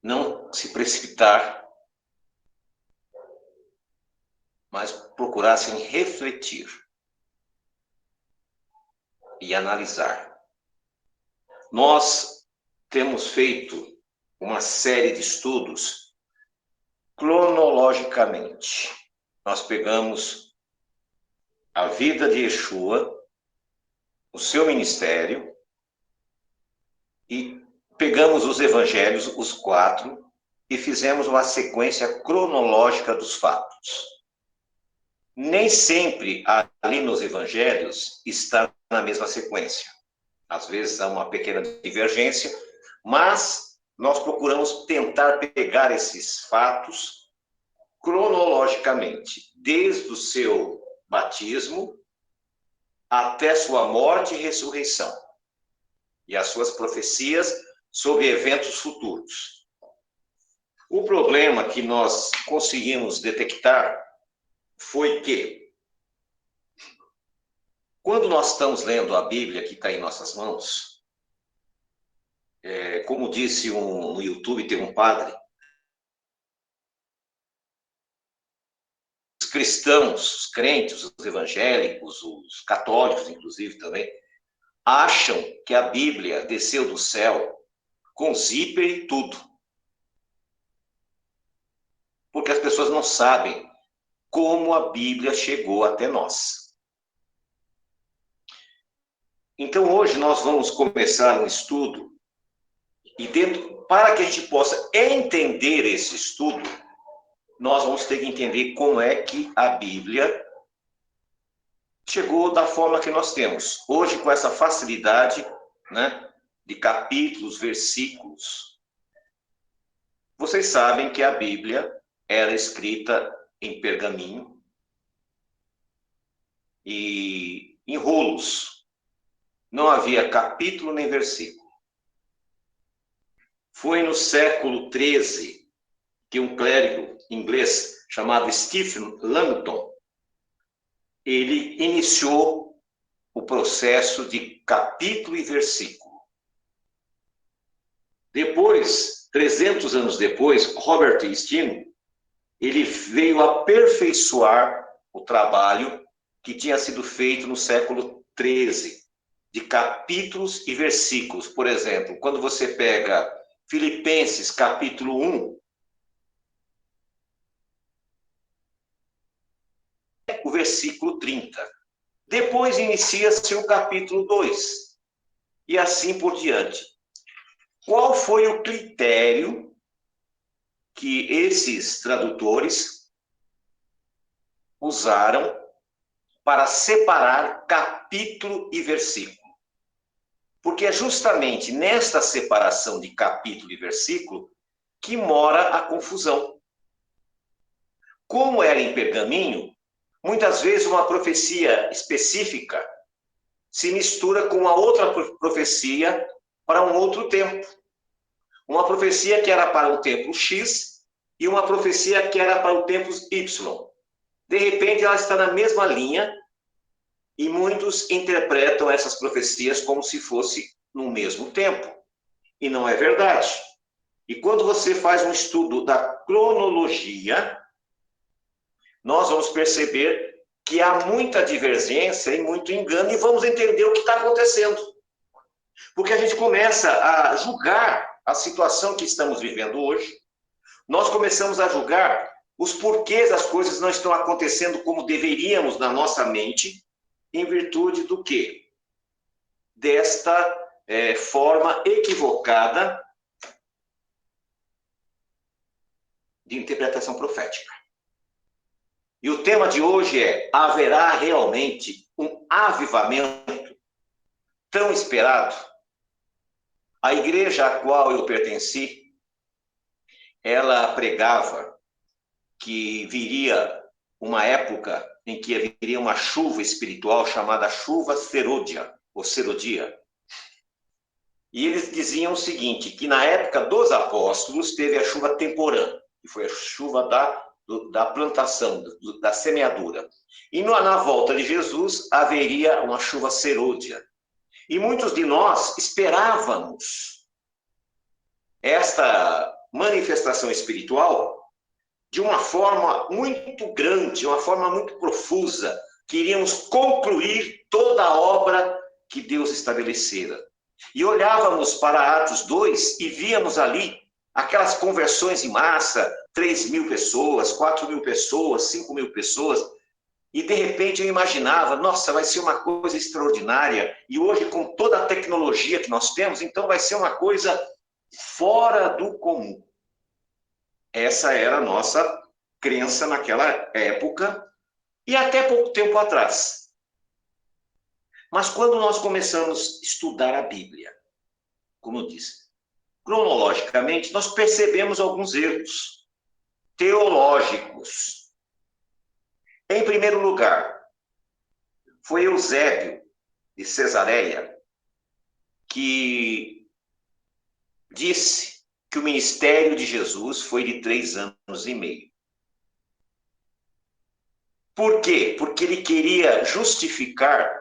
não se precipitar, mas procurassem refletir e analisar. Nós temos feito uma série de estudos cronologicamente. Nós pegamos a vida de Yeshua, o seu ministério, e pegamos os evangelhos, os 4, e fizemos uma sequência cronológica dos fatos. Nem sempre ali nos evangelhos está na mesma sequência. Às vezes há uma pequena divergência, mas nós procuramos tentar pegar esses fatos cronologicamente, desde o seu batismo até sua morte e ressurreição, e as suas profecias sobre eventos futuros. O problema que nós conseguimos detectar foi que, quando nós estamos lendo a Bíblia que está em nossas mãos, como disse no YouTube, tem um padre, os cristãos, os crentes, os evangélicos, os católicos, inclusive, também, acham que a Bíblia desceu do céu com zíper e tudo. Porque as pessoas não sabem como a Bíblia chegou até nós. Então, hoje nós vamos começar um estudo, e para que a gente possa entender esse estudo, nós vamos ter que entender como é que a Bíblia chegou da forma que nós temos. Hoje, com essa facilidade, né, de capítulos, versículos. Vocês sabem que a Bíblia era escrita em pergaminho e em rolos. Não havia capítulo nem versículo. Foi no século XIII que um clérigo inglês chamado Stephen Langton, ele iniciou o processo de capítulo e versículo. Depois, 300 anos depois, Robert Estienne, ele veio aperfeiçoar o trabalho que tinha sido feito no século XIII, de capítulos e versículos. Por exemplo, quando você pega Filipenses capítulo 1, o versículo 30. Depois inicia-se o capítulo 2, e assim por diante. Qual foi o critério que esses tradutores usaram para separar capítulo e versículo? Porque é justamente nesta separação de capítulo e versículo que mora a confusão. Como era em pergaminho, muitas vezes uma profecia específica se mistura com uma outra profecia para um outro tempo. Uma profecia que era para o tempo X e uma profecia que era para o tempo Y. De repente, ela está na mesma linha e muitos interpretam essas profecias como se fosse no mesmo tempo. E não é verdade. E quando você faz um estudo da cronologia, nós vamos perceber que há muita divergência e muito engano, e vamos entender o que está acontecendo. Porque a gente começa a julgar a situação que estamos vivendo hoje, nós começamos a julgar os porquês as coisas não estão acontecendo como deveríamos na nossa mente, em virtude do quê? Desta forma equivocada de interpretação profética. E o tema de hoje é: haverá realmente um avivamento tão esperado? A igreja à qual eu pertenci, ela pregava que viria uma época em que viria uma chuva espiritual chamada chuva serôdia, ou serodia. E eles diziam o seguinte, que na época dos apóstolos teve a chuva temporã, que foi a chuva da plantação, da semeadura. E na volta de Jesus haveria uma chuva serôdia. E muitos de nós esperávamos esta manifestação espiritual de uma forma muito grande, uma forma muito profusa. Queríamos concluir toda a obra que Deus estabelecera. E olhávamos para Atos 2 e víamos ali aquelas conversões em massa, 3.000 pessoas, 4.000 pessoas, 5.000 pessoas. E, de repente, eu imaginava, nossa, vai ser uma coisa extraordinária. E hoje, com toda a tecnologia que nós temos, então vai ser uma coisa fora do comum. Essa era a nossa crença naquela época e até pouco tempo atrás. Mas quando nós começamos a estudar a Bíblia, como eu disse, cronologicamente, nós percebemos alguns erros teológicos. Em primeiro lugar, foi Eusébio de Cesareia que disse que o ministério de Jesus foi de 3 anos e meio. Por quê? Porque ele queria justificar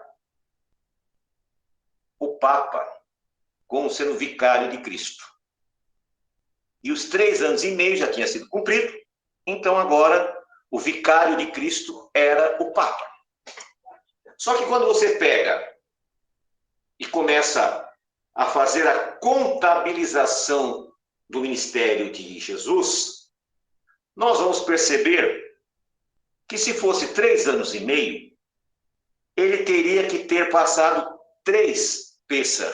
o Papa como sendo vicário de Cristo. E os 3 anos e meio já tinha sido cumprido, então agora o vicário de Cristo era o Papa. Só que quando você pega e começa a fazer a contabilização do ministério de Jesus, nós vamos perceber que se fosse 3 anos e meio, ele teria que ter passado 3 Pêssar,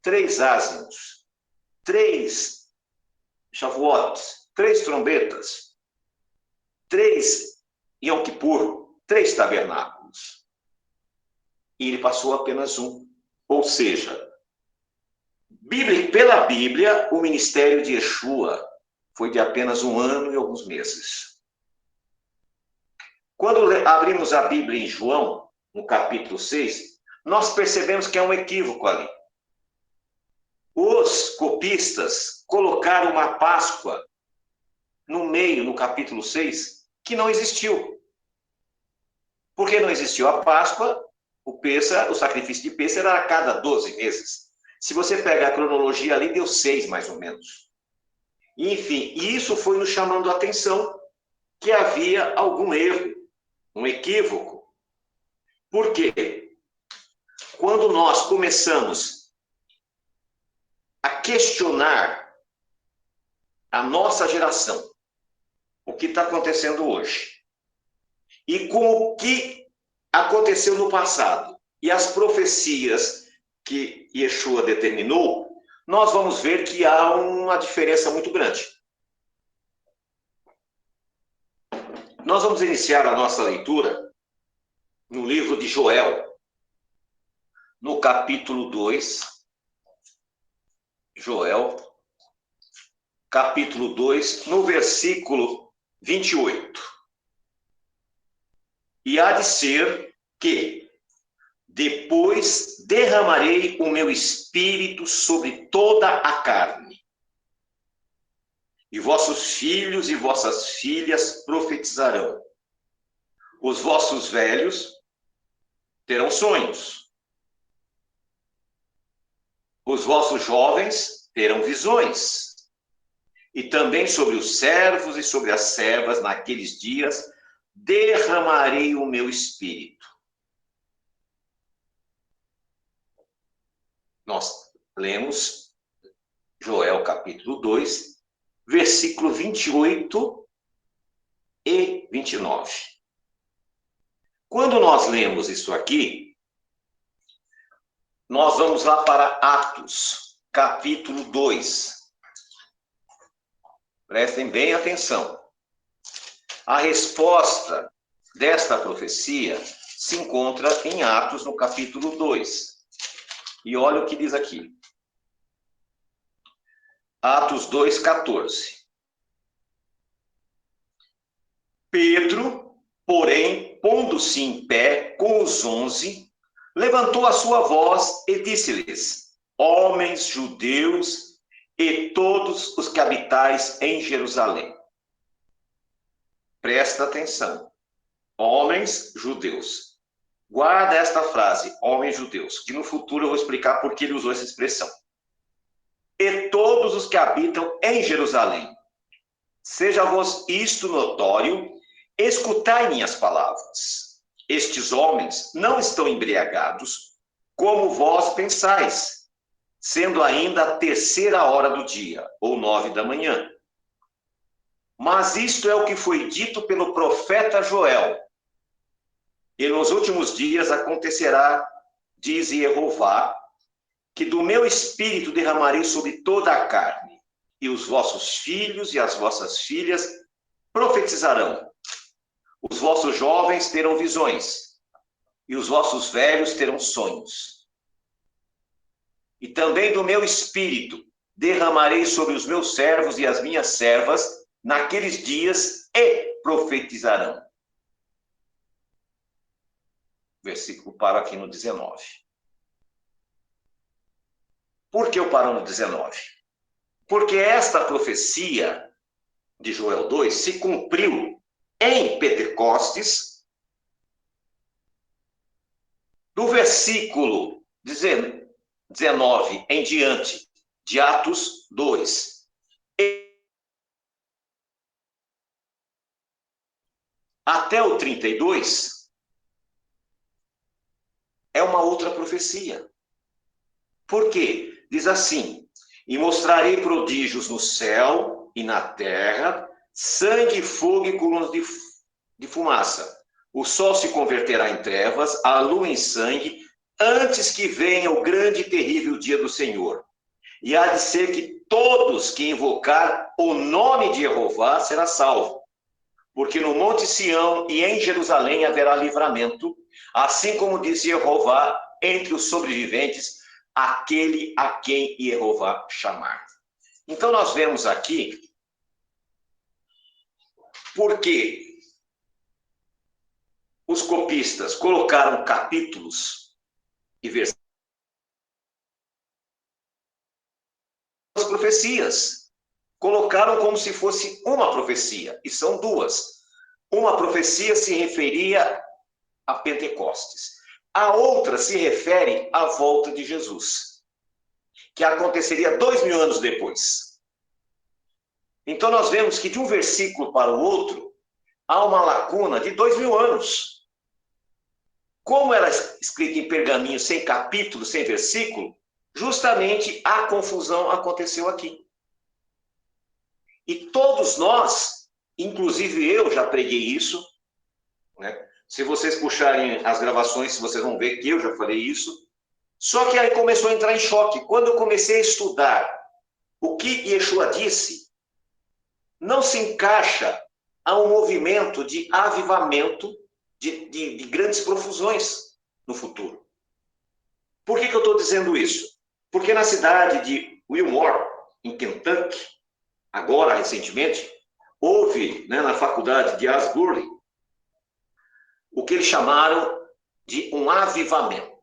3 Ásimos, 3 Shavuot, 3 trombetas, 3 Yom Kippur, 3 tabernáculos. E ele passou apenas um. Ou seja, pela Bíblia, o ministério de Yeshua foi de apenas 1 ano e alguns meses. Quando abrimos a Bíblia em João, no capítulo 6, nós percebemos que há um equívoco ali. Os copistas colocaram uma Páscoa no meio, no capítulo 6, que não existiu. Porque não existiu a Páscoa, o sacrifício de Pêssar era a cada 12 meses. Se você pegar a cronologia ali, deu 6 mais ou menos. Enfim, isso foi nos chamando a atenção que havia algum erro, um equívoco. Por quê? Quando nós começamos a questionar a nossa geração, o que está acontecendo hoje, e com o que aconteceu no passado, e as profecias que Yeshua determinou, nós vamos ver que há uma diferença muito grande. Nós vamos iniciar a nossa leitura no livro de Joel, no capítulo 2. Joel, capítulo 2, no versículo 28. E há de ser que depois derramarei o meu espírito sobre toda a carne. E vossos filhos e vossas filhas profetizarão. Os vossos velhos terão sonhos. Os vossos jovens terão visões. E também sobre os servos e sobre as servas, naqueles dias, derramarei o meu espírito. Nós lemos Joel capítulo 2, versículo 28 e 29. Quando nós lemos isso aqui, nós vamos lá para Atos, capítulo 2. Prestem bem atenção. A resposta desta profecia se encontra em Atos, no capítulo 2. E olha o que diz aqui. Atos 2:14. Pedro, porém, pondo-se em pé com os 11, levantou a sua voz e disse-lhes: homens judeus e todos os que habitais em Jerusalém. Presta atenção. Homens judeus. Guarda esta frase, homens judeus, que no futuro eu vou explicar por que ele usou essa expressão. e todos os que habitam em Jerusalém. Seja-vos isto notório, escutai minhas palavras. Estes homens não estão embriagados, como vós pensais, sendo ainda a 3ª hora do dia, ou 9 da manhã. Mas isto é o que foi dito pelo profeta Joel. E nos últimos dias acontecerá, diz Jeová, que do meu espírito derramarei sobre toda a carne, e os vossos filhos e as vossas filhas profetizarão. Os vossos jovens terão visões, e os vossos velhos terão sonhos. E também do meu espírito derramarei sobre os meus servos e as minhas servas naqueles dias e profetizarão. O versículo para aqui no 19. Por que eu paro no 19? Porque esta profecia de Joel 2 se cumpriu em Pentecostes, do versículo 19 em diante, de Atos 2. Até o 32, é uma outra profecia. Por quê? Diz assim: e mostrarei prodígios no céu e na terra, sangue, fogo e colunas de fumaça. O sol se converterá em trevas, a lua em sangue, antes que venha o grande e terrível dia do Senhor. E há de ser que todos que invocar o nome de Jeová será salvo. Porque no Monte Sião e em Jerusalém haverá livramento, assim como disse Jeová, entre os sobreviventes, aquele a quem Jeová chamar. Então nós vemos aqui porque os copistas colocaram capítulos e versículos das profecias. Colocaram como se fosse uma profecia, e são duas. Uma profecia se referia a Pentecostes. A outra se refere à volta de Jesus, que aconteceria 2000 anos depois. Então nós vemos que de um versículo para o outro, há uma lacuna de 2000 anos. Como era escrito em pergaminho, sem capítulo, sem versículo, justamente a confusão aconteceu aqui. E todos nós, inclusive eu já preguei isso, né? Se vocês puxarem as gravações, vocês vão ver que eu já falei isso. Só que aí começou a entrar em choque. Quando eu comecei a estudar o que Yeshua disse, não se encaixa a um movimento de avivamento de grandes profusões no futuro. Por que eu estou dizendo isso? Porque na cidade de Wilmore, em Kentucky, agora, recentemente, houve, né, na faculdade de Asbury, o que eles chamaram de um avivamento.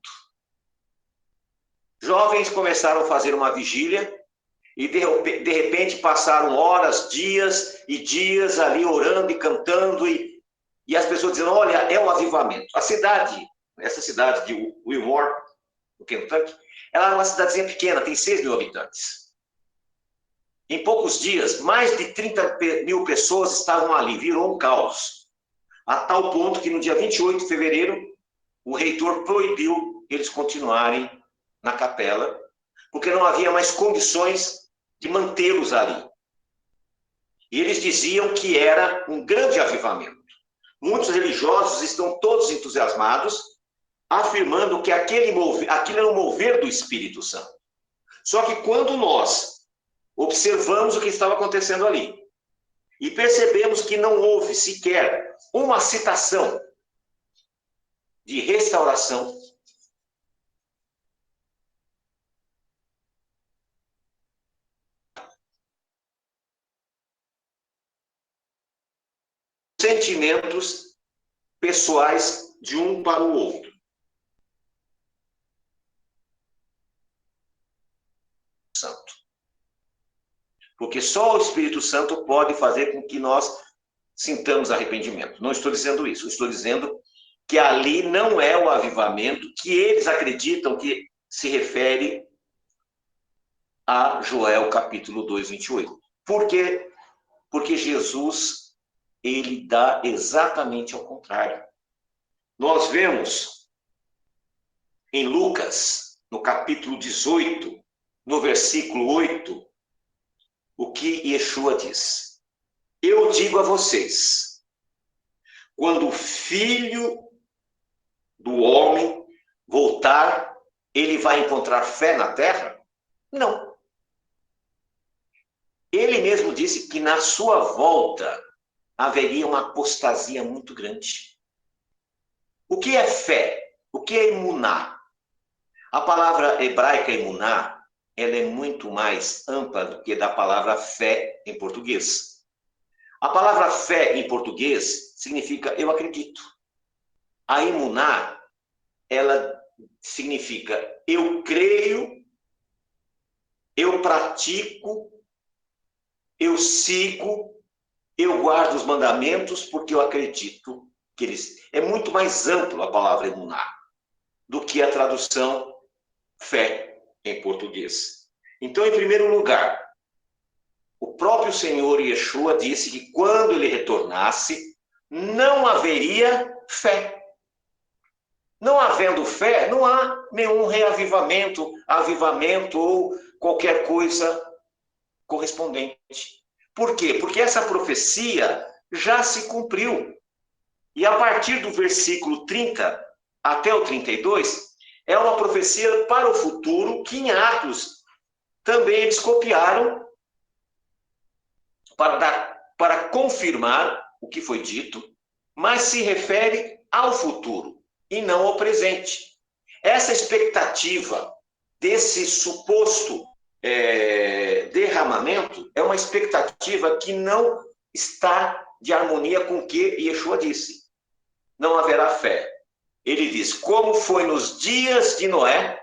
Jovens começaram a fazer uma vigília e, de repente, passaram horas, dias e dias ali orando e cantando e as pessoas dizendo, olha, é um avivamento. A cidade, essa cidade de Wilmore, no Kentucky, ela é uma cidadezinha pequena, tem 6.000 habitantes. Em poucos dias, mais de 30.000 pessoas estavam ali, virou um caos. A tal ponto que no dia 28 de fevereiro, o reitor proibiu eles continuarem na capela, porque não havia mais condições de mantê-los ali. E eles diziam que era um grande avivamento. Muitos religiosos estão todos entusiasmados, afirmando que aquilo era um mover do Espírito Santo. Só que quando nós observamos o que estava acontecendo ali, e percebemos que não houve sequer uma citação de restauração, sentimentos pessoais de um para o outro. Santo. Porque só o Espírito Santo pode fazer com que nós sintamos arrependimento. Não estou dizendo isso, estou dizendo que ali não é o avivamento que eles acreditam que se refere a Joel capítulo 2, 28. Por quê? Porque Jesus, ele dá exatamente ao contrário. Nós vemos em Lucas, no capítulo 18, no versículo 8, o que Yeshua diz. Eu digo a vocês, quando o Filho do Homem voltar, ele vai encontrar fé na terra? Não. Ele mesmo disse que na sua volta haveria uma apostasia muito grande. O que é fé? O que é emuná? A palavra hebraica emuná, ela é muito mais ampla do que da palavra fé em português. A palavra fé em português significa eu acredito. A emuná, ela significa eu creio, eu pratico, eu sigo, eu guardo os mandamentos porque eu acredito que eles... É muito mais amplo a palavra emuná do que a tradução fé em português. Então, em primeiro lugar, o próprio Senhor Yeshua disse que quando ele retornasse, não haveria fé. Não havendo fé, não há nenhum reavivamento, avivamento ou qualquer coisa correspondente. Por quê? Porque essa profecia já se cumpriu. E a partir do versículo 30 até o 32, é uma profecia para o futuro que em Atos também eles copiaram para confirmar o que foi dito, mas se refere ao futuro e não ao presente. Essa expectativa desse suposto derramamento é uma expectativa que não está de harmonia com o que Yeshua disse. Não haverá fé. Ele diz, como foi nos dias de Noé,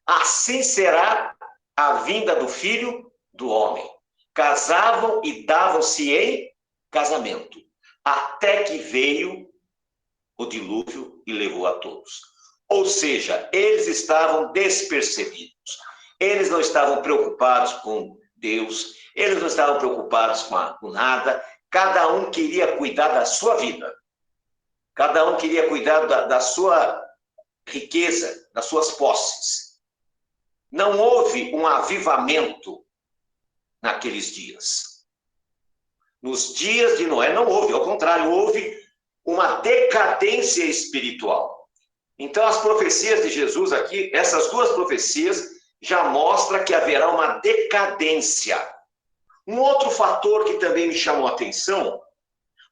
assim será a vinda do Filho do Homem. Casavam e davam-se em casamento, até que veio o dilúvio e levou a todos. Ou seja, eles estavam despercebidos. Eles não estavam preocupados com Deus, eles não estavam preocupados com nada. Cada um queria cuidar da sua vida. Cada um queria cuidar da sua riqueza, das suas posses. Não houve um avivamento naqueles dias. Nos dias de Noé não houve, ao contrário, houve uma decadência espiritual. Então, as profecias de Jesus aqui, essas duas profecias, já mostram que haverá uma decadência. Um outro fator que também me chamou a atenção,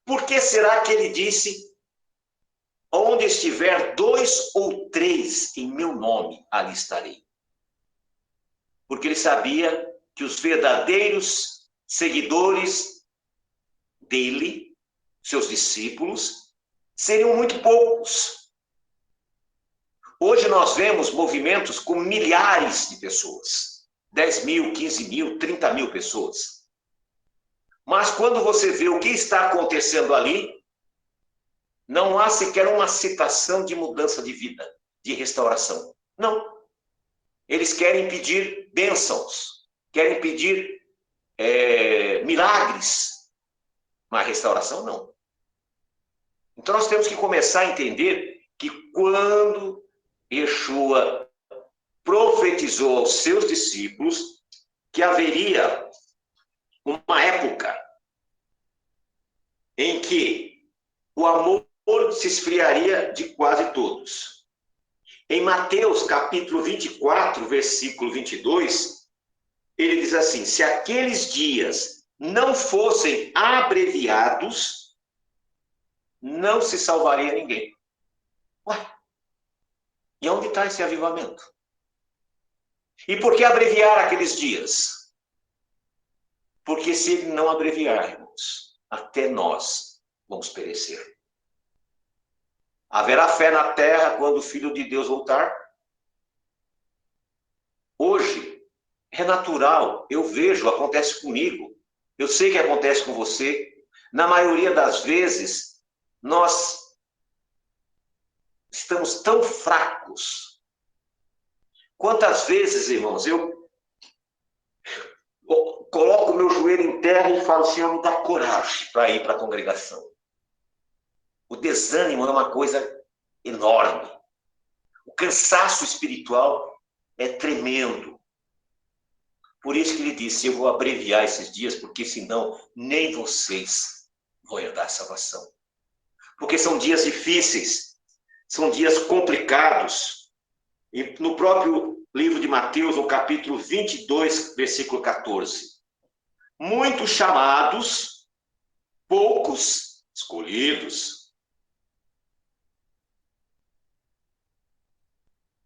por que será que ele disse, onde estiver 2 ou 3 em meu nome, ali estarei? Porque ele sabia que os verdadeiros seguidores dele, seus discípulos, seriam muito poucos. Hoje nós vemos movimentos com milhares de pessoas. 10 mil, 15 mil, 30 mil pessoas. Mas quando você vê o que está acontecendo ali, não há sequer uma citação de mudança de vida, de restauração. Não. Eles querem pedir bênçãos, querem pedir milagres, mas restauração não. Então nós temos que começar a entender que quando Yeshua profetizou aos seus discípulos que haveria uma época em que o amor se esfriaria de quase todos. Em Mateus capítulo 24, versículo 22, ele diz assim, se aqueles dias não fossem abreviados, não se salvaria ninguém. Ué, e onde está esse avivamento? E por que abreviar aqueles dias? Porque se ele não abreviar, irmãos, até nós vamos perecer. Haverá fé na terra quando o Filho de Deus voltar? Hoje, é natural, eu vejo, acontece comigo, eu sei que acontece com você. Na maioria das vezes, nós estamos tão fracos. Quantas vezes, irmãos, eu coloco o meu joelho em terra e falo, Senhor, me dá coragem para ir para a congregação. O desânimo é uma coisa enorme. O cansaço espiritual é tremendo. Por isso que ele disse, eu vou abreviar esses dias, porque senão nem vocês vão herdar a salvação. Porque são dias difíceis, são dias complicados. E no próprio livro de Mateus, no capítulo 22, versículo 14. Muitos chamados, poucos escolhidos.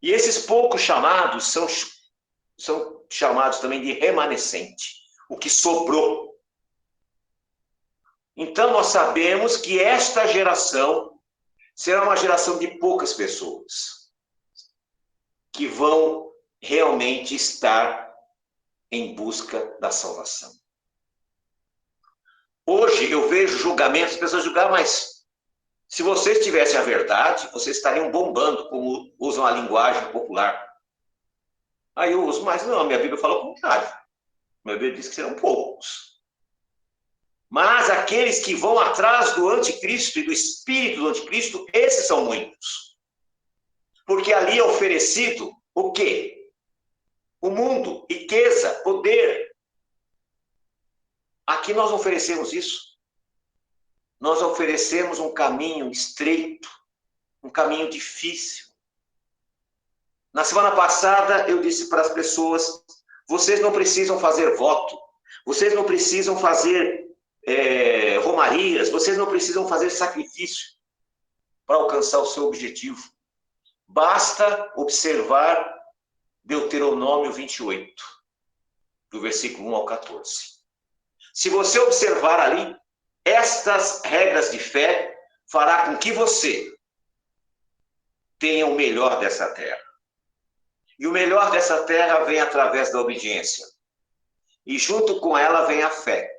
E esses poucos chamados são chamados também de remanescente, o que sobrou. Então nós sabemos que esta geração será uma geração de poucas pessoas que vão realmente estar em busca da salvação. Hoje eu vejo julgamentos, pessoas julgar, mas se vocês tivessem a verdade, vocês estariam bombando, como usam a linguagem popular. Aí eu uso, mas não, a minha Bíblia fala o contrário. A minha Bíblia diz que serão poucos. Mas aqueles que vão atrás do anticristo e do espírito do anticristo, esses são muitos. Porque ali é oferecido o quê? O mundo, riqueza, poder. Aqui nós oferecemos isso. Nós oferecemos um caminho estreito, um caminho difícil. Na semana passada eu disse para as pessoas, vocês não precisam fazer voto, vocês não precisam fazer romarias, vocês não precisam fazer sacrifício para alcançar o seu objetivo. Basta observar Deuteronômio 28, do versículo 1 ao 14. Se você observar ali, estas regras de fé fará com que você tenha o melhor dessa terra. E o melhor dessa terra vem através da obediência. E junto com ela vem a fé.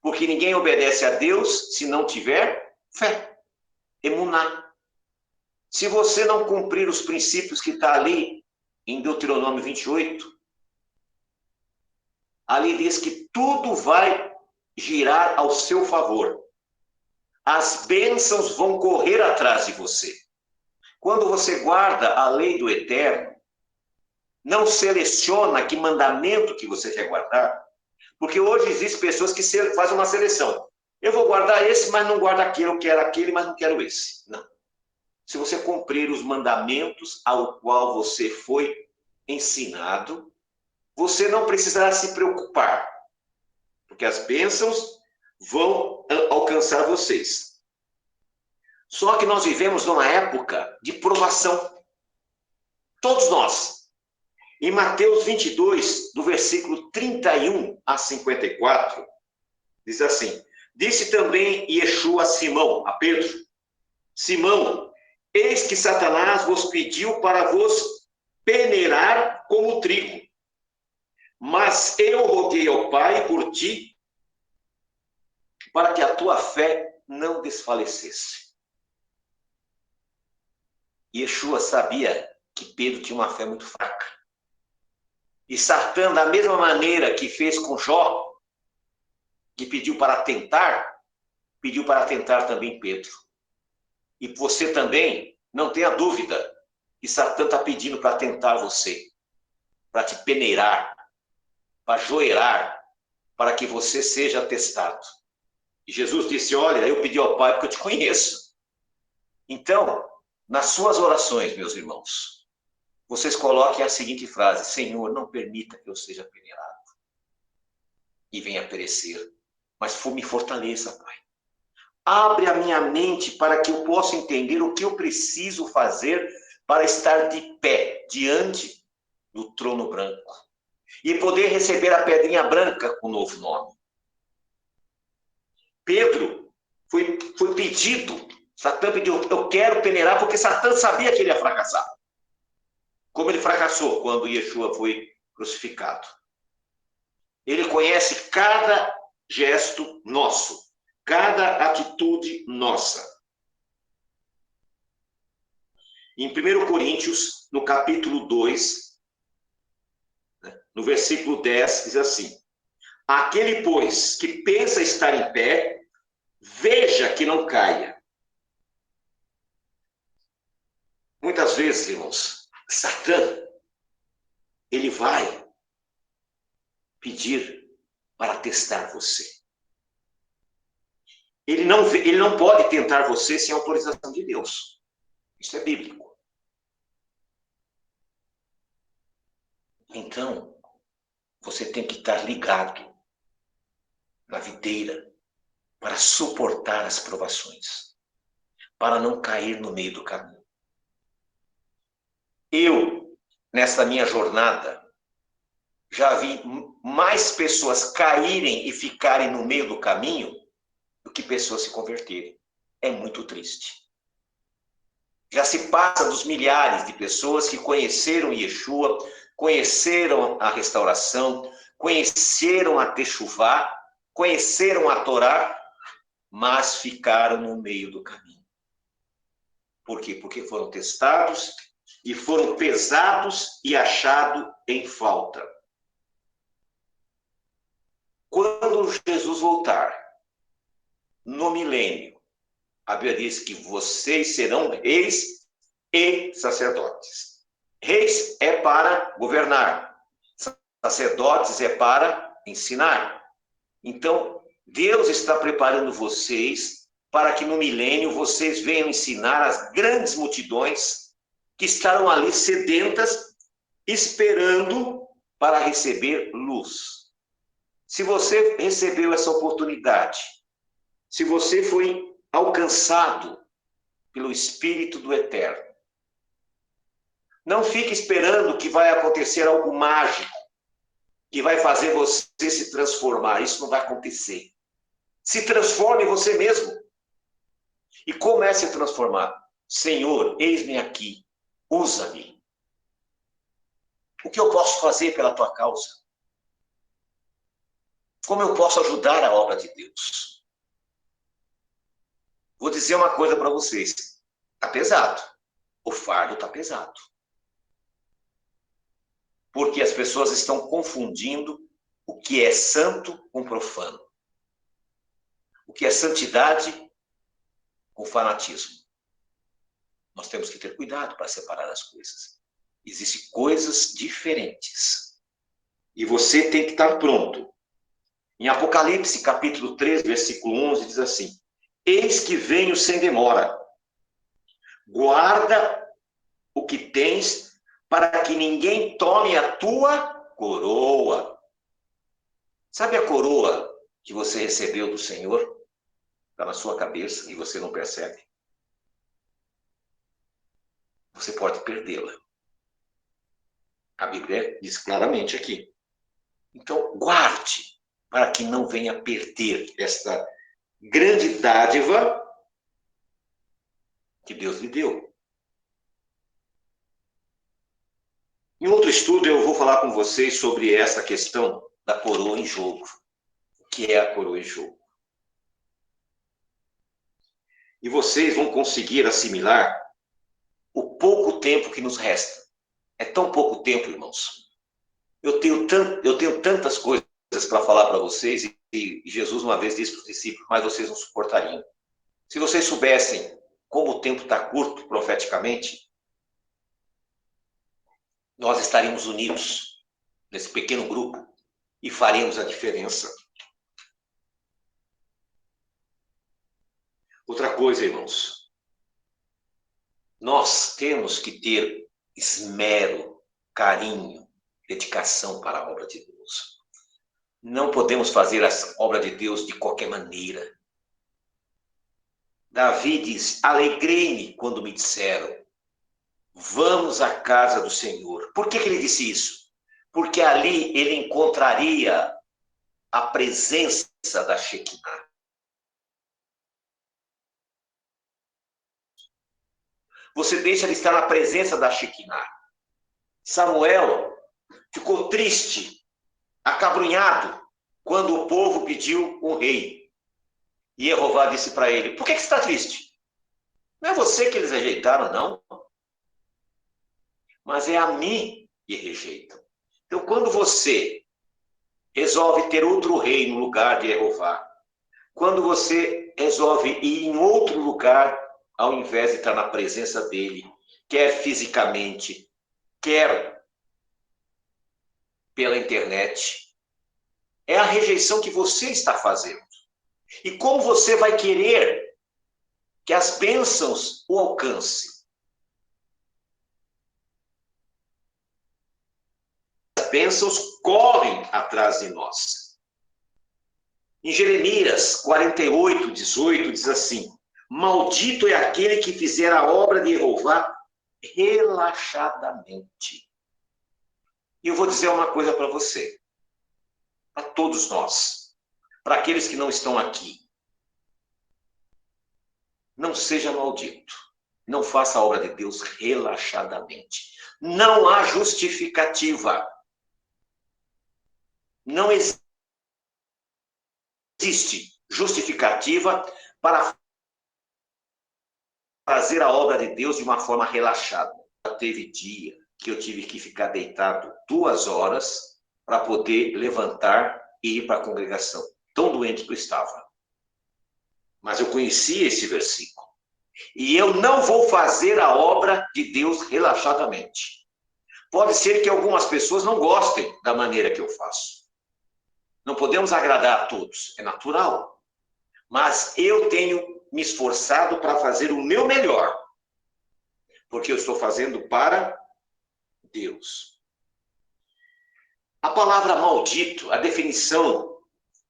Porque ninguém obedece a Deus se não tiver fé. Emuná. Se você não cumprir os princípios que está ali em Deuteronômio 28, ali diz que tudo vai girar ao seu favor. As bênçãos vão correr atrás de você. Quando você guarda a lei do Eterno, não seleciona que mandamento que você quer guardar, porque hoje existem pessoas que fazem uma seleção. Eu vou guardar esse, mas não guardo aquele. Eu quero aquele, mas não quero esse. Não. Se você cumprir os mandamentos ao qual você foi ensinado, você não precisará se preocupar, porque as bênçãos vão alcançar vocês. Só que nós vivemos numa época de provação. Todos nós. Em Mateus 22, do versículo 31 a 54, diz assim, disse também Yeshua a Simão, a Pedro, Simão, eis que Satanás vos pediu para vos peneirar como trigo, mas eu roguei ao Pai por ti, para que a tua fé não desfalecesse. Yeshua sabia que Pedro tinha uma fé muito fraca. E Satã, da mesma maneira que fez com Jó, que pediu para tentar também Pedro. E você também, não tenha dúvida, que Satã está pedindo para tentar você, para te peneirar, para joelhar, para que você seja testado. E Jesus disse, olha, eu pedi ao Pai porque eu te conheço. Então, nas suas orações, meus irmãos, vocês coloquem a seguinte frase, Senhor, não permita que eu seja peneirado e venha a perecer, mas me fortaleça, Pai. Abre a minha mente para que eu possa entender o que eu preciso fazer para estar de pé diante do trono branco e poder receber a pedrinha branca com o novo nome. Pedro foi pedido, Satã pediu, eu quero peneirar, porque Satã sabia que ele ia fracassar. Como ele fracassou quando Yeshua foi crucificado. Ele conhece cada gesto nosso, cada atitude nossa. Em 1 Coríntios, no capítulo 2, no versículo 10, diz assim, Aquele, pois, que pensa estar em pé, veja que não caia. Muitas vezes, irmãos, Satã, ele vai pedir para testar você. Ele não pode tentar você sem autorização de Deus. Isso é bíblico. Então, você tem que estar ligado na videira para suportar as provações, para não cair no meio do caminho. Eu, nesta minha jornada, já vi mais pessoas caírem e ficarem no meio do caminho do que pessoas se converterem. É muito triste. Já se passa dos milhares de pessoas que conheceram Yeshua, conheceram a restauração, conheceram a Techuvá, conheceram a Torá, mas ficaram no meio do caminho. Por quê? Porque foram testados e foram pesados e achados em falta. Quando Jesus voltar, no milênio, a Bíblia diz que vocês serão reis e sacerdotes. Reis é para governar, sacerdotes é para ensinar. Então, Deus está preparando vocês para que no milênio vocês venham ensinar as grandes multidões que estarão ali sedentas, esperando para receber luz. Se você recebeu essa oportunidade, se você foi alcançado pelo Espírito do Eterno, não fique esperando que vai acontecer algo mágico, que vai fazer você se transformar. Isso não vai acontecer. Se transforme você mesmo. E comece a transformar. Senhor, eis-me aqui. Usa-me. O que eu posso fazer pela tua causa? Como eu posso ajudar a obra de Deus? Vou dizer uma coisa para vocês. Está pesado. O fardo está pesado. Porque as pessoas estão confundindo o que é santo com profano. O que é santidade com fanatismo. Nós temos que ter cuidado para separar as coisas. Existem coisas diferentes. E você tem que estar pronto. Em Apocalipse, capítulo 3, versículo 11, diz assim: Eis que venho sem demora. Guarda o que tens, para que ninguém tome a tua coroa. Sabe a coroa que você recebeu do Senhor? Está na sua cabeça e você não percebe. Você pode perdê-la. A Bíblia diz claramente aqui. Então, guarde para que não venha perder esta grande dádiva que Deus lhe deu. Em outro estudo, eu vou falar com vocês sobre essa questão da coroa em jogo. O que é a coroa em jogo? E vocês vão conseguir assimilar o pouco tempo que nos resta. É tão pouco tempo, irmãos. Eu tenho tantas coisas para falar para vocês, e Jesus uma vez disse para os discípulos, mas vocês não suportariam. Se vocês soubessem como o tempo está curto profeticamente, nós estaríamos unidos nesse pequeno grupo e faremos a diferença. Outra coisa, irmãos, nós temos que ter esmero, carinho, dedicação para a obra de Deus. Não podemos fazer a obra de Deus de qualquer maneira. Davi diz, alegrei-me quando me disseram, vamos à casa do Senhor. Por que ele disse isso? Porque ali ele encontraria a presença da Shekinah. Você deixa de estar na presença da Shekinah. Samuel ficou triste, acabrunhado, quando o povo pediu um rei. E Jeová disse para ele, por que você está triste? Não é você que eles rejeitaram, não. Mas é a mim que rejeitam. Então, quando você resolve ter outro rei no lugar de Jeová, quando você resolve ir em outro lugar, ao invés de estar na presença dele, quer fisicamente, quer pela internet, é a rejeição que você está fazendo. E como você vai querer que as bênçãos o alcancem? As bênçãos correm atrás de nós. Em Jeremias 48, 18, diz assim: maldito é aquele que fizer a obra de Jeová relaxadamente. E eu vou dizer uma coisa para você, para todos nós, para aqueles que não estão aqui. Não seja maldito. Não faça a obra de Deus relaxadamente. Não há justificativa. Não existe justificativa para fazer a obra de Deus de uma forma relaxada. Teve dia que eu tive que ficar deitado 2 horas para poder levantar e ir para a congregação. Tão doente que eu estava. Mas eu conhecia esse versículo. E eu não vou fazer a obra de Deus relaxadamente. Pode ser que algumas pessoas não gostem da maneira que eu faço. Não podemos agradar a todos, é natural. Mas eu tenho me esforçado para fazer o meu melhor. Porque eu estou fazendo para Deus. A palavra maldito, a definição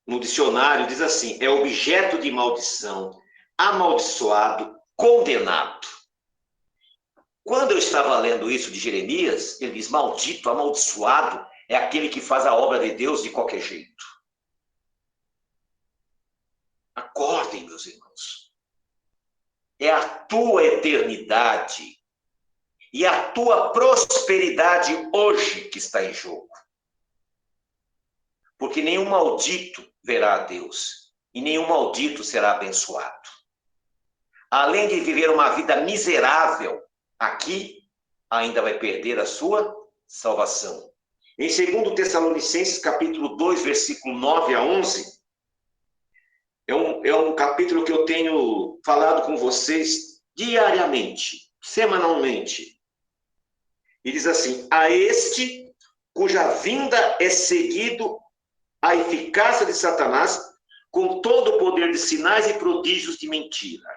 no dicionário diz assim: é objeto de maldição, amaldiçoado, condenado. Quando eu estava lendo isso de Jeremias, ele diz: maldito, amaldiçoado é aquele que faz a obra de Deus de qualquer jeito. Acordem, meus irmãos. É a tua eternidade e a tua prosperidade hoje que está em jogo. Porque nenhum maldito verá a Deus e nenhum maldito será abençoado. Além de viver uma vida miserável aqui, ainda vai perder a sua salvação. Em 2 Tessalonicenses, capítulo 2, versículo 9 a 11, é um capítulo que eu tenho falado com vocês diariamente, semanalmente. E diz assim: a este cuja vinda é seguido a eficácia de Satanás, com todo o poder de sinais e prodígios de mentira.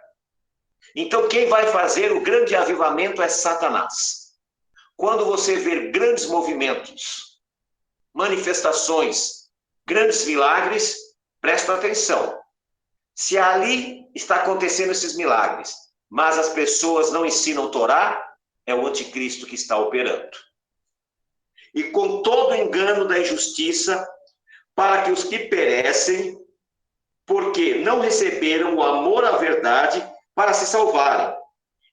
Então, quem vai fazer o grande avivamento é Satanás. Quando você ver grandes movimentos, manifestações, grandes milagres, presta atenção. Se ali está acontecendo esses milagres, mas as pessoas não ensinam a Torá, é o anticristo que está operando. E com todo o engano da injustiça, para que os que perecem, porque não receberam o amor à verdade para se salvarem.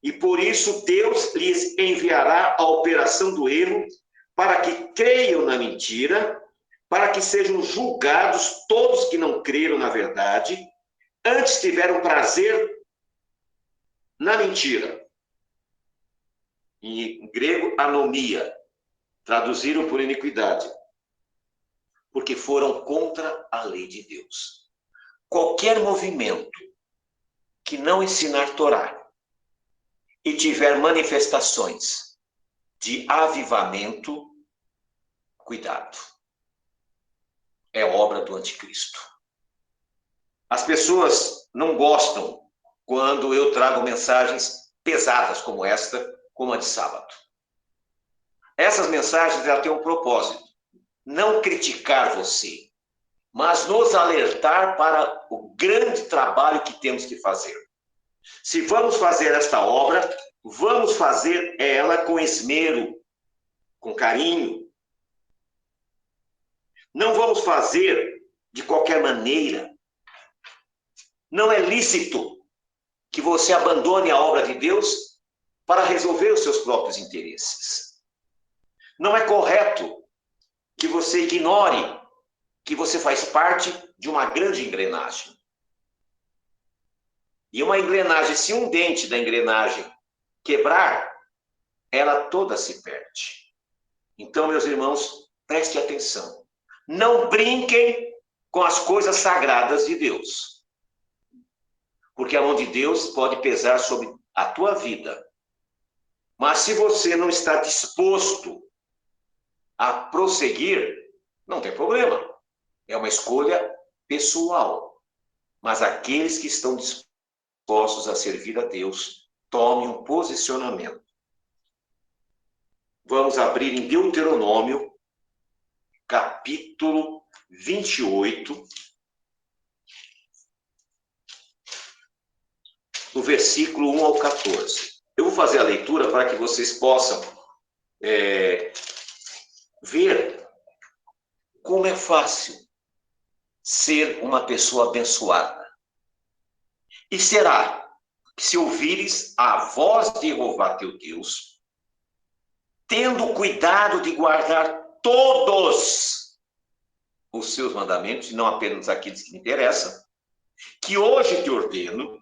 E por isso Deus lhes enviará a operação do erro, para que creiam na mentira, para que sejam julgados todos que não creram na verdade, antes tiveram prazer na mentira. Em grego, anomia, traduziram por iniquidade, porque foram contra a lei de Deus. Qualquer movimento que não ensinar Torá e tiver manifestações de avivamento, cuidado. É obra do anticristo. As pessoas não gostam quando eu trago mensagens pesadas como esta, como a de sábado. Essas mensagens já têm um propósito: não criticar você, mas nos alertar para o grande trabalho que temos que fazer. Se vamos fazer esta obra, vamos fazer ela com esmero, com carinho. Não vamos fazer de qualquer maneira. Não é lícito que você abandone a obra de Deus para resolver os seus próprios interesses. Não é correto que você ignore que você faz parte de uma grande engrenagem. E uma engrenagem, se um dente da engrenagem quebrar, ela toda se perde. Então, meus irmãos, preste atenção. Não brinquem com as coisas sagradas de Deus. Porque a mão de Deus pode pesar sobre a tua vida. Mas se você não está disposto a prosseguir, não tem problema. É uma escolha pessoal. Mas aqueles que estão dispostos a servir a Deus, tomem um posicionamento. Vamos abrir em Deuteronômio, capítulo 28, do versículo 1 ao 14. Eu vou fazer a leitura para que vocês possam ver como é fácil ser uma pessoa abençoada. E será que se ouvires a voz de Jeová teu Deus, tendo cuidado de guardar todos os seus mandamentos, e não apenas aqueles que interessam, que hoje te ordeno,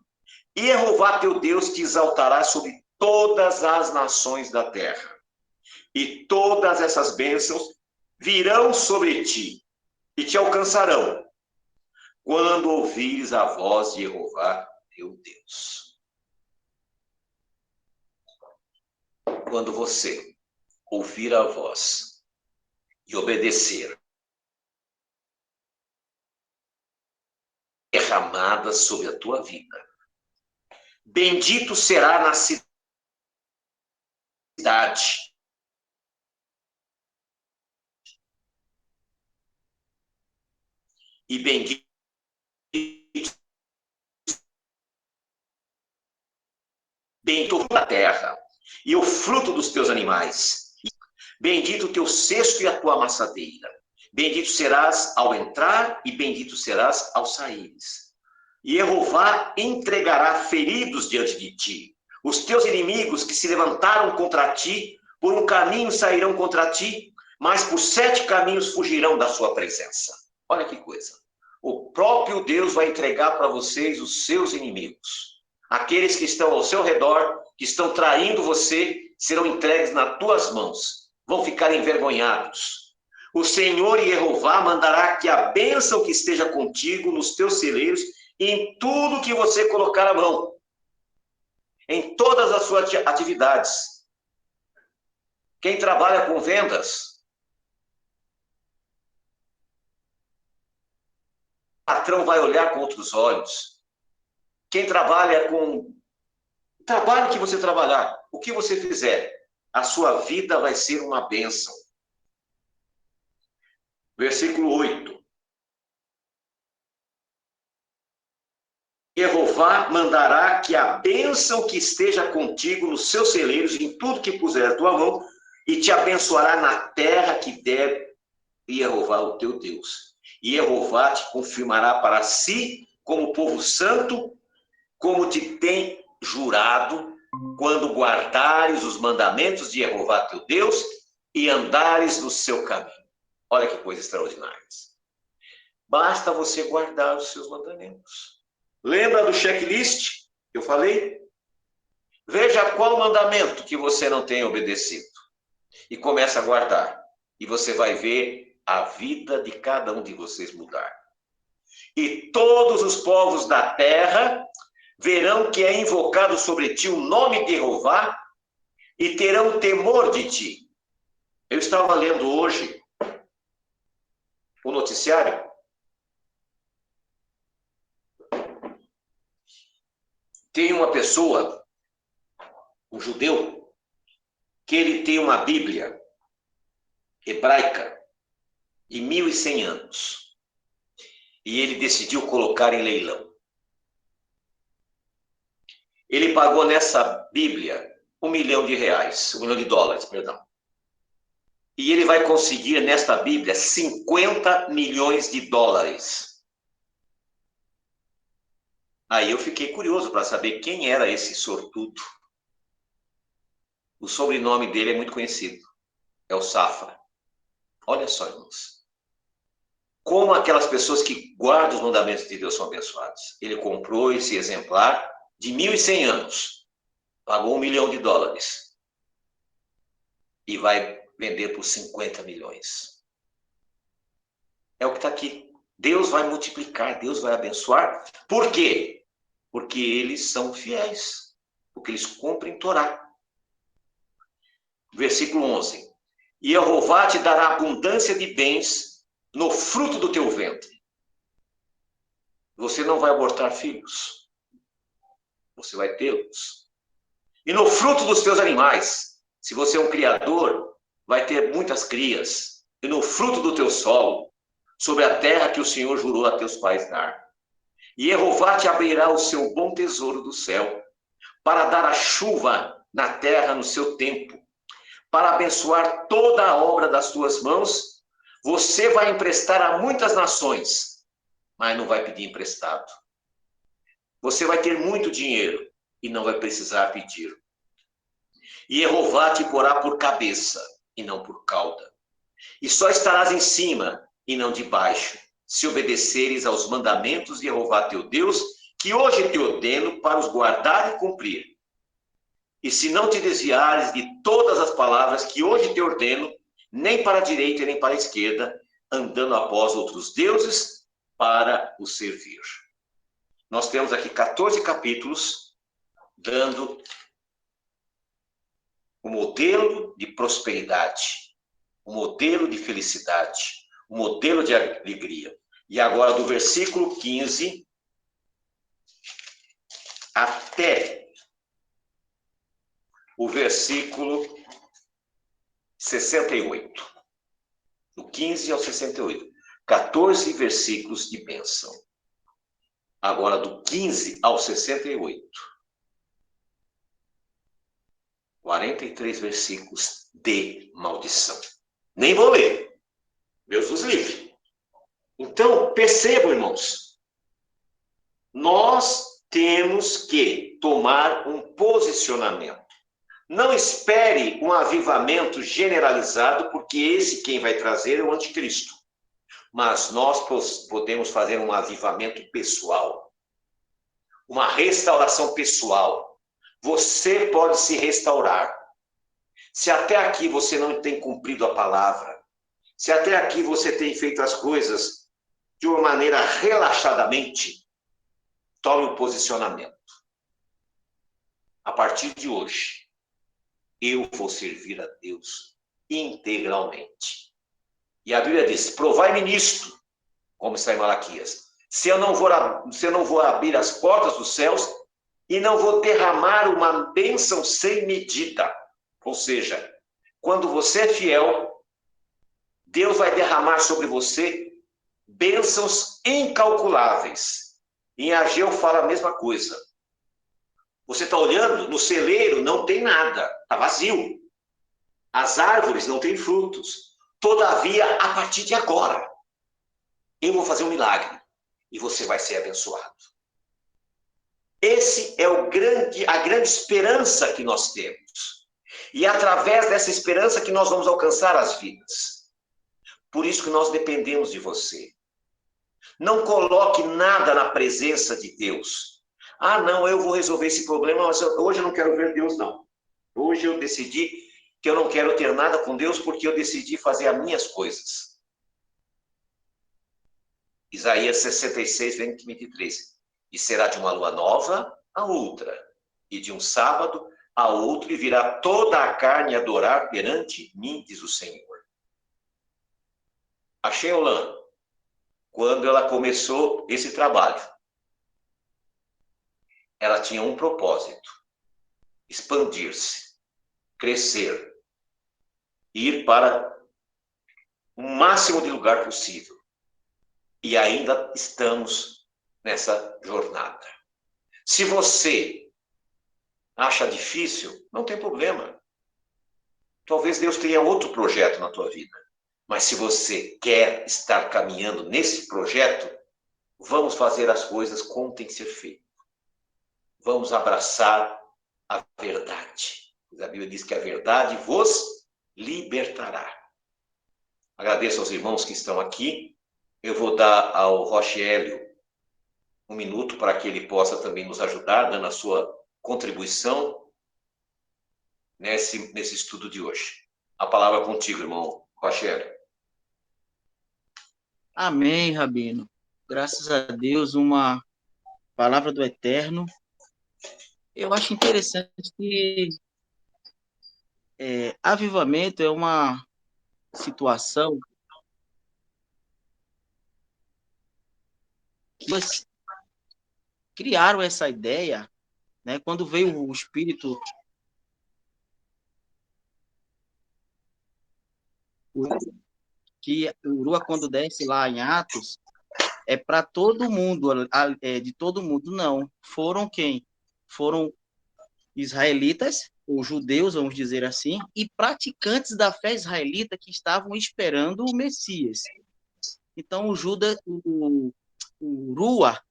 e Jeová teu Deus te exaltará sobre todas as nações da terra. E todas essas bênçãos virão sobre ti e te alcançarão quando ouvires a voz de Jeová teu Deus. Quando você ouvir a voz e obedecer, derramada sobre a tua vida, bendito será na cidade. E bendito a terra, e o fruto dos teus animais. Bendito o teu cesto e a tua amassadeira. Bendito serás ao entrar e bendito serás ao saíres. E Jeová entregará feridos diante de ti. Os teus inimigos que se levantaram contra ti, por um caminho sairão contra ti, mas por 7 caminhos fugirão da sua presença. Olha que coisa. O próprio Deus vai entregar para vocês os seus inimigos. Aqueles que estão ao seu redor, que estão traindo você, serão entregues nas tuas mãos. Vão ficar envergonhados. O Senhor Jeová mandará que a bênção que esteja contigo nos teus celeiros e em tudo que você colocar a mão. Em todas as suas atividades. Quem trabalha com vendas, o patrão vai olhar com outros olhos. Quem trabalha com o trabalho que você trabalhar, o que você fizer, a sua vida vai ser uma bênção. Versículo 8. Jeová mandará que a bênção que esteja contigo nos seus celeiros, em tudo que puser a tua mão, e te abençoará na terra que der Jeová o teu Deus. E Jeová te confirmará para si como povo santo, como te tem jurado, quando guardares os mandamentos de Jeová teu Deus e andares no seu caminho. Olha que coisa extraordinária. Basta você guardar os seus mandamentos. Lembra do checklist que eu falei? Veja qual mandamento que você não tem obedecido. E começa a guardar. E você vai ver a vida de cada um de vocês mudar. E todos os povos da terra verão que é invocado sobre ti o nome de Jeová e terão temor de ti. Eu estava lendo hoje o noticiário. Tem uma pessoa, um judeu, que ele tem uma Bíblia hebraica de 1.100 anos. E ele decidiu colocar em leilão. Ele pagou nessa Bíblia $1 milhão, $1 milhão, perdão. E ele vai conseguir nesta Bíblia $50 milhões. Aí eu fiquei curioso para saber quem era esse sortudo. O sobrenome dele é muito conhecido. É o Safra. Olha só, irmãos. Como aquelas pessoas que guardam os mandamentos de Deus são abençoadas. Ele comprou esse exemplar de 1.100 anos. Pagou $1 milhão. E vai vender por 50 milhões. É o que está aqui. Deus vai multiplicar, Deus vai abençoar. Por quê? Porque eles são fiéis. Porque eles cumprem Torá. Versículo 11. E Jeová te dará abundância de bens no fruto do teu ventre. Você não vai abortar filhos. Você vai tê-los. E no fruto dos teus animais. Se você é um criador, vai ter muitas crias. E no fruto do teu solo, sobre a terra que o Senhor jurou a teus pais dar. E Jeová te abrirá o seu bom tesouro do céu, para dar a chuva na terra no seu tempo, para abençoar toda a obra das tuas mãos. Você vai emprestar a muitas nações, mas não vai pedir emprestado. Você vai ter muito dinheiro e não vai precisar pedir. E Jeová te porá por cabeça e não por cauda. E só estarás em cima e não debaixo, se obedeceres aos mandamentos de Jeová teu Deus, que hoje te ordeno para os guardar e cumprir. E se não te desviares de todas as palavras que hoje te ordeno, nem para a direita nem para a esquerda, andando após outros deuses para os servir. Nós temos aqui 14 capítulos dando o modelo de prosperidade, o modelo de felicidade, o modelo de alegria. E agora, do versículo 15 até o versículo 68. Do 15 ao 68. 14 versículos de bênção. Agora, do 15 ao 68. 43 versículos de maldição. Nem vou ler. Deus os livre. Então, percebam, irmãos. Nós temos que tomar um posicionamento. Não espere um avivamento generalizado, porque esse quem vai trazer é o anticristo. Mas nós podemos fazer um avivamento pessoal. Uma restauração pessoal. Você pode se restaurar. Se até aqui você não tem cumprido a palavra, se até aqui você tem feito as coisas de uma maneira relaxadamente, tome um posicionamento. A partir de hoje, eu vou servir a Deus integralmente. E a Bíblia diz, provai-me nisto, como está em Malaquias, se eu não vou abrir as portas dos céus e não vou derramar uma bênção sem medida. Ou seja, quando você é fiel, Deus vai derramar sobre você bênçãos incalculáveis. Em Ageu fala a mesma coisa. Você está olhando, no celeiro não tem nada, está vazio. As árvores não têm frutos. Todavia, a partir de agora, eu vou fazer um milagre e você vai ser abençoado. Esse é a grande esperança que nós temos. E é através dessa esperança que nós vamos alcançar as vidas. Por isso que nós dependemos de você. Não coloque nada na presença de Deus. Ah, não, eu vou resolver esse problema, mas hoje eu não quero ver Deus, não. Hoje eu decidi que eu não quero ter nada com Deus porque eu decidi fazer as minhas coisas. Isaías 66, 23. E será de uma lua nova a outra, e de um sábado a outro, e virá toda a carne adorar perante mim, diz o Senhor. A Sheolã, quando ela começou esse trabalho, ela tinha um propósito: expandir-se, crescer, ir para o máximo de lugar possível. E ainda estamos nessa jornada. Se você acha difícil, não tem problema. Talvez Deus tenha outro projeto na tua vida. Mas se você quer estar caminhando nesse projeto, vamos fazer as coisas como tem que ser feito. Vamos abraçar a verdade. A Bíblia diz que a verdade vos libertará. Agradeço aos irmãos que estão aqui. Eu vou dar ao Rochélio um minuto para que ele possa também nos ajudar, dando a sua contribuição nesse estudo de hoje. A palavra é contigo, irmão Rochélio. Amém, Rabino. Graças a Deus, uma palavra do Eterno. Eu acho interessante que avivamento é uma situação que eles criaram essa ideia, né? Quando veio o Espírito, que o Rua, quando desce lá em Atos, é para todo mundo, de todo mundo. Não. Foram quem? Foram israelitas, ou judeus, vamos dizer assim, e praticantes da fé israelita que estavam esperando o Messias. Então, o Rua,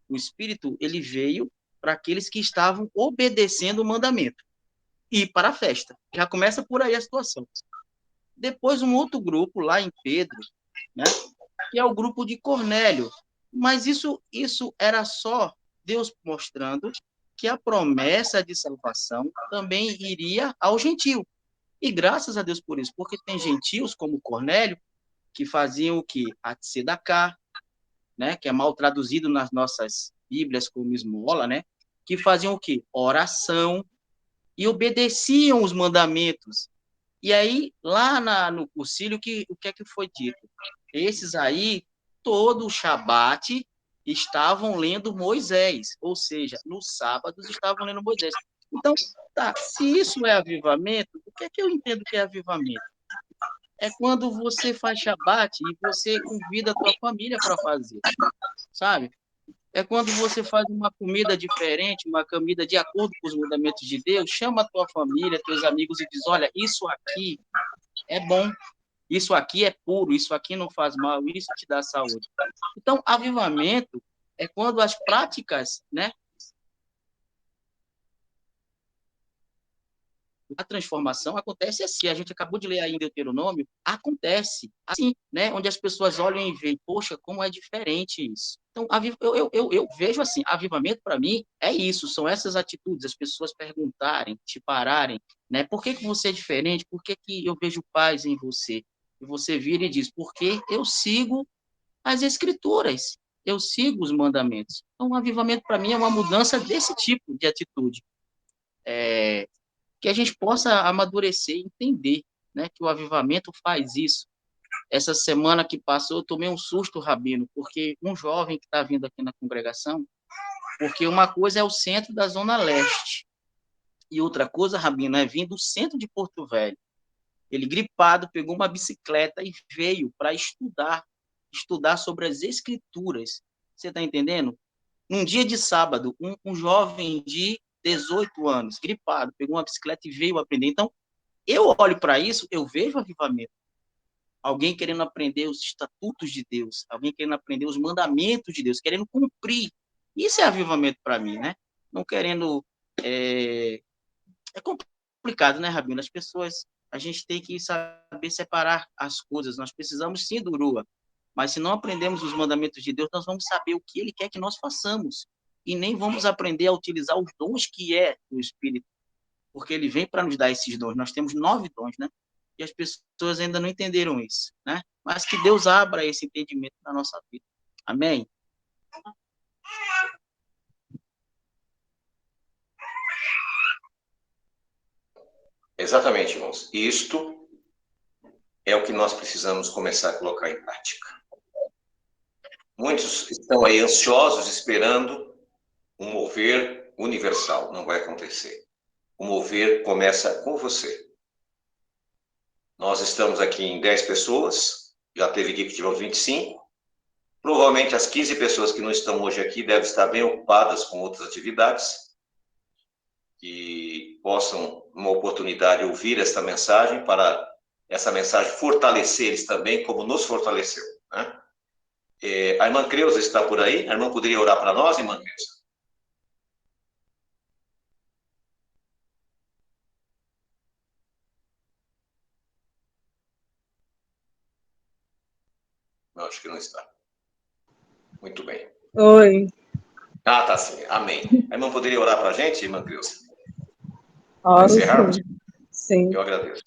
o Espírito, ele veio para aqueles que estavam obedecendo o mandamento e para a festa. Já começa por aí a situação. Depois, um outro grupo lá em Pedro, né, que é o grupo de Cornélio. Mas isso era só Deus mostrando que a promessa de salvação também iria ao gentio. E graças a Deus por isso, porque tem gentios como Cornélio, que faziam o que? A tzedaká, né, que é mal traduzido nas nossas Bíblias como esmola, né, que faziam o quê? Oração e obedeciam os mandamentos. E aí, lá no concílio, o que é que foi dito? Esses aí, todo o Shabat, estavam lendo Moisés, ou seja, nos sábados estavam lendo Moisés. Então, tá, se isso é avivamento, o que é que eu entendo que é avivamento? É quando você faz Shabat e você convida a tua família para fazer, sabe? É quando você faz uma comida diferente, uma comida de acordo com os mandamentos de Deus, chama a tua família, teus amigos e diz: olha, isso aqui é bom, isso aqui é puro, isso aqui não faz mal, isso te dá saúde. Então, avivamento é quando as práticas, né, a transformação acontece assim. A gente acabou de ler aí em Deuteronômio, acontece assim, né? Onde as pessoas olham e veem, poxa, como é diferente isso. Então, eu vejo assim, avivamento para mim é isso, são essas atitudes, as pessoas perguntarem, te pararem, né? Por que que você é diferente? Por que que eu vejo paz em você? E você vira e diz, porque eu sigo as escrituras, eu sigo os mandamentos. Então, o avivamento para mim é uma mudança desse tipo de atitude. Que a gente possa amadurecer e entender, né, que o avivamento faz isso. Essa semana que passou, eu tomei um susto, Rabino, porque um jovem que está vindo aqui na congregação, porque uma coisa é o centro da Zona Leste, e outra coisa, Rabino, é vir do centro de Porto Velho. Ele, gripado, pegou uma bicicleta e veio para estudar sobre as escrituras. Você está entendendo? Num dia de sábado, um jovem de 18 anos, gripado, pegou uma bicicleta e veio aprender. Então, eu olho para isso, eu vejo avivamento. Alguém querendo aprender os estatutos de Deus, alguém querendo aprender os mandamentos de Deus, querendo cumprir. Isso é avivamento para mim, né? Não querendo. É complicado, né, Rabino? As pessoas. A gente tem que saber separar as coisas. Nós precisamos sim do Urua. Mas se não aprendemos os mandamentos de Deus, nós vamos saber o que Ele quer que nós façamos. E nem vamos aprender a utilizar os dons que é o Espírito, porque ele vem para nos dar esses dons. Nós temos 9 dons, né? E as pessoas ainda não entenderam isso, né? Mas que Deus abra esse entendimento na nossa vida. Amém? Exatamente, irmãos. Isto é o que nós precisamos começar a colocar em prática. Muitos estão aí ansiosos, esperando um mover universal. Não vai acontecer. O mover começa com você. Nós estamos aqui em 10 pessoas, já teve equipe que tivemos 25. Provavelmente as 15 pessoas que não estão hoje aqui devem estar bem ocupadas com outras atividades, que possam, uma oportunidade, ouvir esta mensagem, para essa mensagem fortalecer eles também, como nos fortaleceu. Né? A irmã Creuza está por aí? A irmã poderia orar para nós, irmã Creuza? Não, acho que não está. Muito bem. Oi. Ah, tá sim. Amém. A irmã poderia orar para a gente, irmã Creuza? Para Oro encerrarmos? sim. Sim. Eu agradeço.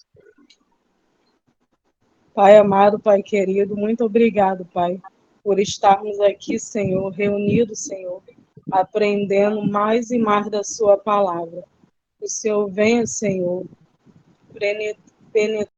Pai amado, Pai querido, muito obrigado, Pai, por estarmos aqui, Senhor, reunidos, Senhor, aprendendo mais e mais da Sua palavra. Que o Senhor venha, Senhor, penetrar